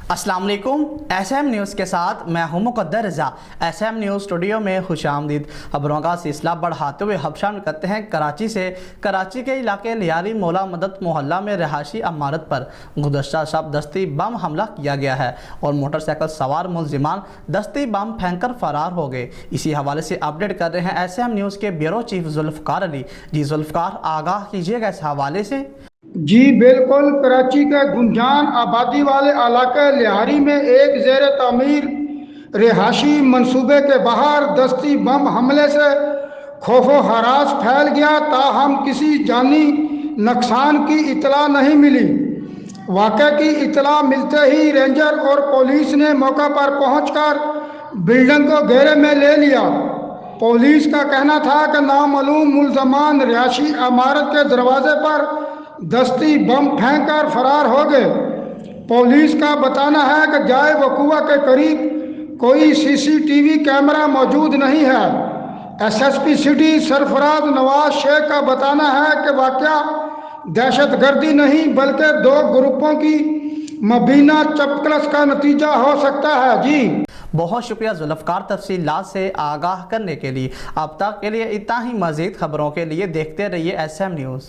अस्सलाम वालेकुम। SM news के साथ मैं हूं मुक़द्दर रज़ा। SM न्यूज़ स्टूडियो में खुशामदीद। खबरों का सिलसिला बढ़ाते हुए अब शामिल करते हैं कराची से। कराची के इलाके लियारी मौला मदद मोहल्ला में रहायशी इमारत पर गुज़श्ता शब दस्ती बम हमला किया गया है और मोटरसाइकिल सवार मुलजिमान दस्ती बम फेंककर फरार हो गए। इसी हवाले से अपडेट कर रहे हैं SM न्यूज़ के ब्यूरो चीफ जुल्फ़कार अली। जी जुल्फ़कार, आगाह कीजिएगा इस हवाले से। जी बिल्कुल, कराची के गुंजान आबादी वाले इलाके लिहारी में एक ज़ेर तामीर रिहाशी मनसूबे के बाहर दस्ती बम हमले से खौफो हरास फैल गया, ताहम किसी जानी नुकसान की इतला नहीं मिली। वाक़े की इतला मिलते ही रेंजर और पुलिस ने मौका पर पहुंचकर बिल्डिंग को घेरे में ले लिया। पुलिस का कहना था कि नामालूम मुलजमान रिहाशी इमारत के दरवाजे पर दस्ती बम फेंक कर फरार हो गए। पुलिस का बताना है कि जाए वक़ुआ के करीब कोई CCTV कैमरा मौजूद नहीं है। SSP सिटी सरफराज नवाज शेख का बताना है कि वाक़या दहशतगर्दी नहीं बल्कि दो ग्रुपों की मबीना चपकलस का नतीजा हो सकता है। जी बहुत शुक्रिया जुल्फ़कार, तफसीलात से आगाह करने के लिए। अब तक के लिए इतना ही। मज़ीद खबरों के लिए देखते रहिए SM न्यूज़।